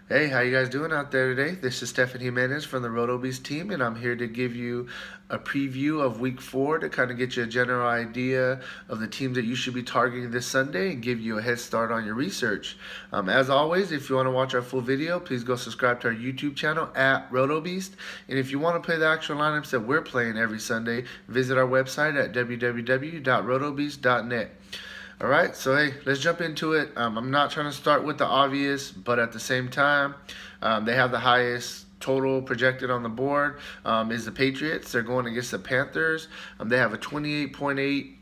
Hey, how you guys doing out there today? This is Stefan Jimenez from the RotoBeast team, and I'm here to give you a preview of Week 4 to kind of get you a general idea of the teams that you should be targeting this Sunday and give you a head start on your research. As always, if you want to watch our full video, please go subscribe to our YouTube channel at RotoBeast. And if you want to play the actual lineups that we're playing every Sunday, visit our website at www.rotobeast.net. All right, so hey, let's jump into it. I'm not trying to start with the obvious, but at the same time, they have the highest total projected on the board is the Patriots. They're going against the Panthers. They have a 28.8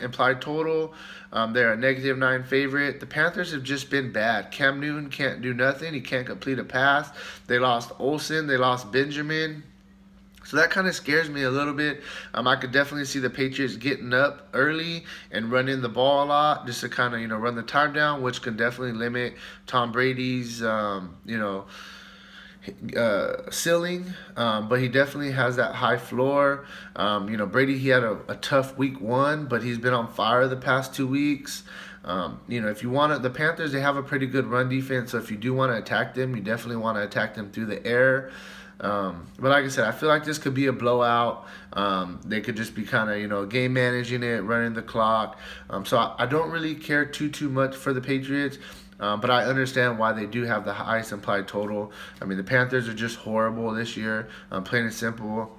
implied total. They're a -9 favorite. The Panthers have just been bad. Cam Newton can't do nothing. He can't complete a pass. They lost Olsen. They lost Benjamin. So that kind of scares me a little bit. I could definitely see the Patriots getting up early and running the ball a lot just to kind of, run the time down, which can definitely limit Tom Brady's, ceiling. But he definitely has that high floor. Brady, he had a tough week 1, but he's been on fire the past 2 weeks. If you want to, the Panthers, they have a pretty good run defense. So if you do want to attack them, you definitely want to attack them through the air. But like I said, I feel like this could be a blowout. They could just be kind of, game managing it, running the clock. So I don't really care too much for the Patriots. But I understand why they do have the highest implied total. I mean, the Panthers are just horrible this year, plain and simple.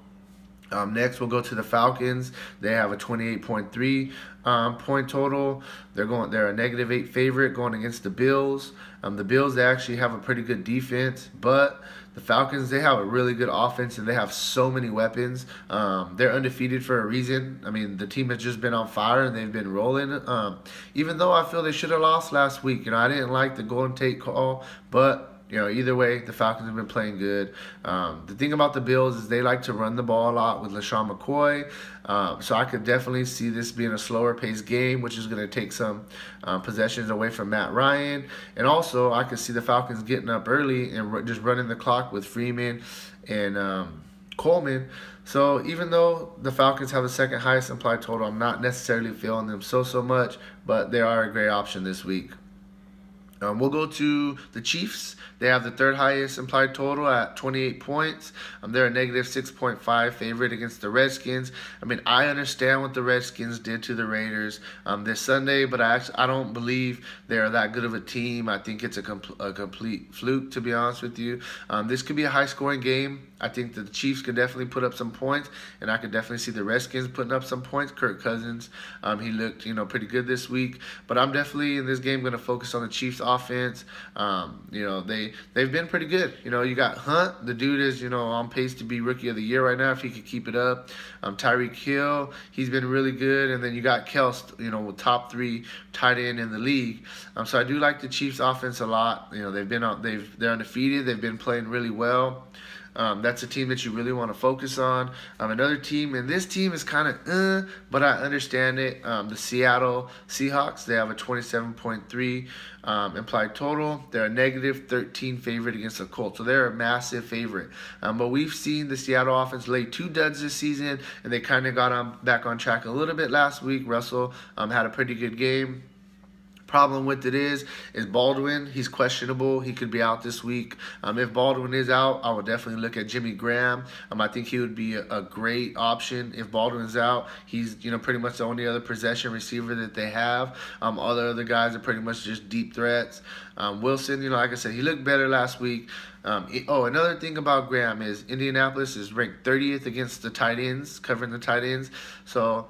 Next, we'll go to the Falcons. They have a 28.3 point total. They're a -8 favorite going against the Bills. The Bills, they actually have a pretty good defense, but the Falcons, they have a really good offense and they have so many weapons. They're undefeated for a reason. I mean, the team has just been on fire and they've been rolling. Even though I feel they should have lost last week, I didn't like the Golden Tate call, but either way, the Falcons have been playing good. The thing about the Bills is they like to run the ball a lot with LaShawn McCoy. So I could definitely see this being a slower paced game, which is going to take some possessions away from Matt Ryan. And also, I could see the Falcons getting up early and just running the clock with Freeman and Coleman. So even though the Falcons have the second highest implied total, I'm not necessarily feeling them so much, but they are a great option this week. We'll go to the Chiefs. They have the third highest implied total at 28 points. They're a -6.5 favorite against the Redskins. I mean, I understand what the Redskins did to the Raiders this Sunday, but I don't believe they're that good of a team. I think it's a complete fluke, to be honest with you. This could be a high-scoring game. I think that the Chiefs could definitely put up some points, and I could definitely see the Redskins putting up some points. Kirk Cousins, he looked, pretty good this week. But I'm definitely in this game going to focus on the Chiefs offense. They've been pretty good. You got Hunt. The dude is, on pace to be Rookie of the Year right now if he could keep it up. Tyreek Hill, he's been really good. And then you got Kels, with top 3 tight end in the league. So I do like the Chiefs offense a lot. They're undefeated. They've been playing really well. That's a team that you really want to focus on. Another team, and this team is kind of, but I understand it. The Seattle Seahawks, they have a 27.3 implied total. They're a -13 favorite against the Colts, so they're a massive favorite. But we've seen the Seattle offense lay 2 duds this season, and they kind of got back on track a little bit last week. Russell had a pretty good game. Problem with it is Baldwin. He's questionable. He could be out this week. If Baldwin is out, I would definitely look at Jimmy Graham. I think he would be a great option if Baldwin's out. He's pretty much the only other possession receiver that they have. All the other guys are pretty much just deep threats. Wilson, like I said, he looked better last week. Another thing about Graham is Indianapolis is ranked 30th against the tight ends, covering the tight ends. So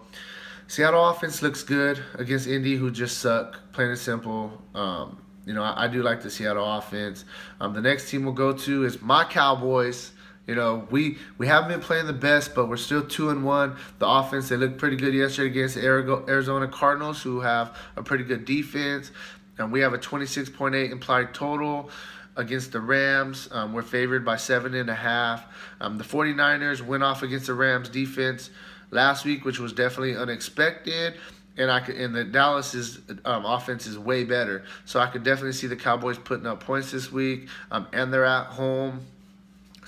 Seattle offense looks good against Indy, who just suck, plain and simple. I do like the Seattle offense. The next team we'll go to is my Cowboys. We haven't been playing the best, but we're still 2-1. The offense, they looked pretty good yesterday against Arizona Cardinals, who have a pretty good defense. And we have a 26.8 implied total against the Rams. We're favored by 7.5. The 49ers went off against the Rams defense last week, which was definitely unexpected, and the Dallas's offense is way better. So I could definitely see the Cowboys putting up points this week, and they're at home.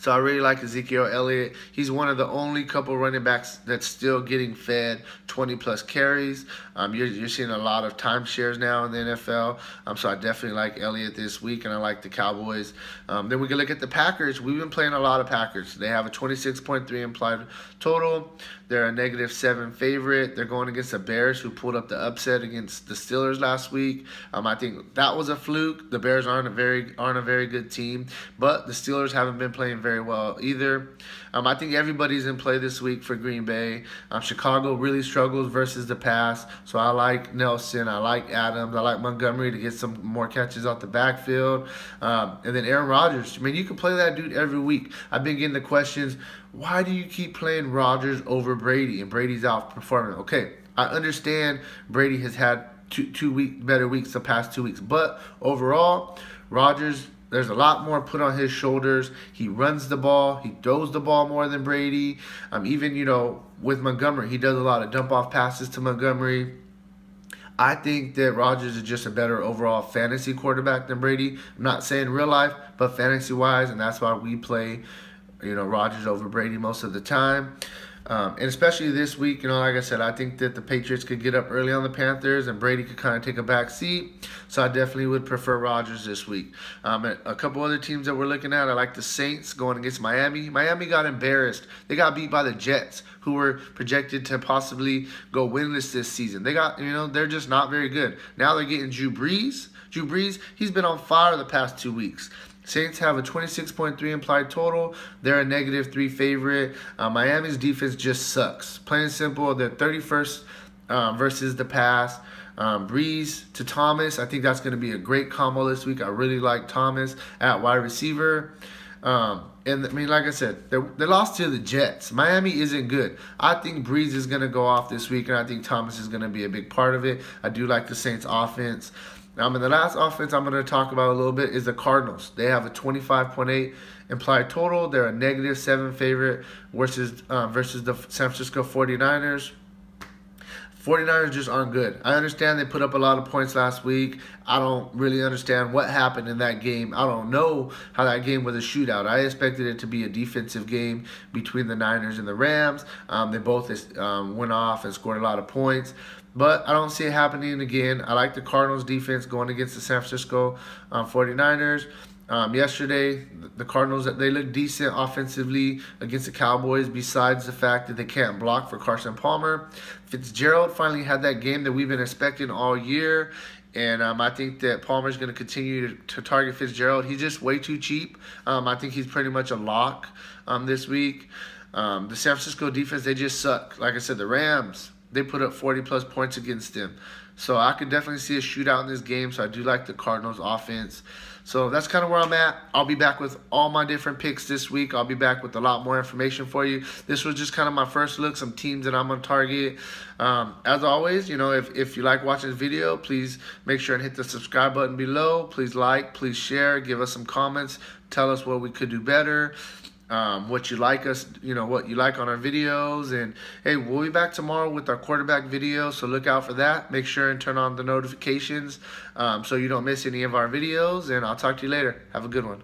So I really like Ezekiel Elliott. He's one of the only couple running backs that's still getting fed 20-plus carries. You're seeing a lot of timeshares now in the NFL. So I definitely like Elliott this week, and I like the Cowboys. Then we can look at the Packers. We've been playing a lot of Packers. They have a 26.3 implied total. They're a -7 favorite. They're going against the Bears, who pulled up the upset against the Steelers last week. I think that was a fluke. The Bears aren't a very good team, but the Steelers haven't been playing very well either. I think everybody's in play this week for Green Bay. Chicago really struggles versus the pass, so I like Nelson, I like Adams, I like Montgomery to get some more catches out the backfield. And then Aaron Rodgers. I mean, you can play that dude every week. I've been getting the questions, why do you keep playing Rodgers over Brady? And Brady's outperforming. Okay, I understand Brady has had better weeks the past 2 weeks, but overall, Rodgers, there's a lot more put on his shoulders. He runs the ball. He throws the ball more than Brady. Even, with Montgomery, he does a lot of dump-off passes to Montgomery. I think that Rodgers is just a better overall fantasy quarterback than Brady. I'm not saying real life, but fantasy-wise, and that's why we play, Rodgers over Brady most of the time. And especially this week, like I said, I think that the Patriots could get up early on the Panthers and Brady could kind of take a back seat. So I definitely would prefer Rodgers this week. And a couple other teams that we're looking at, I like the Saints going against Miami. Miami got embarrassed. They got beat by the Jets, who were projected to possibly go winless this season. They got, they're just not very good. Now they're getting Drew Brees. Drew Brees, he's been on fire the past 2 weeks. Saints have a 26.3 implied total. They're a -3 favorite. Miami's defense just sucks. Plain and simple, they're 31st versus the pass. Breeze to Thomas, I think that's going to be a great combo this week. I really like Thomas at wide receiver. Like I said, they lost to the Jets. Miami isn't good. I think Breeze is going to go off this week, and I think Thomas is going to be a big part of it. I do like the Saints offense. And the last offense I'm going to talk about a little bit is the Cardinals. They have a 25.8 implied total. They're a -7 favorite versus the San Francisco 49ers. 49ers just aren't good. I understand they put up a lot of points last week. I don't really understand what happened in that game. I don't know how that game was a shootout. I expected it to be a defensive game between the Niners and the Rams. They both went off and scored a lot of points. But I don't see it happening again. I like the Cardinals defense going against the San Francisco 49ers. Yesterday, the Cardinals, they looked decent offensively against the Cowboys, besides the fact that they can't block for Carson Palmer. Fitzgerald finally had that game that we've been expecting all year. And I think that Palmer's going to continue to target Fitzgerald. He's just way too cheap. I think he's pretty much a lock this week. The San Francisco defense, they just suck. Like I said, the Rams, they put up 40-plus points against them. So I could definitely see a shootout in this game. So I do like the Cardinals offense. So that's kind of where I'm at. I'll be back with all my different picks this week. I'll be back with a lot more information for you. This was just kind of my first look, some teams that I'm going to target. As always, if you like watching this video, please make sure and hit the subscribe button below. Please like, please share, give us some comments. Tell us what we could do better. What you like what you like on our videos. And hey, we'll be back tomorrow with our quarterback video, so look out for that. Make sure and turn on the notifications so you don't miss any of our videos, and I'll talk to you later. Have a good one.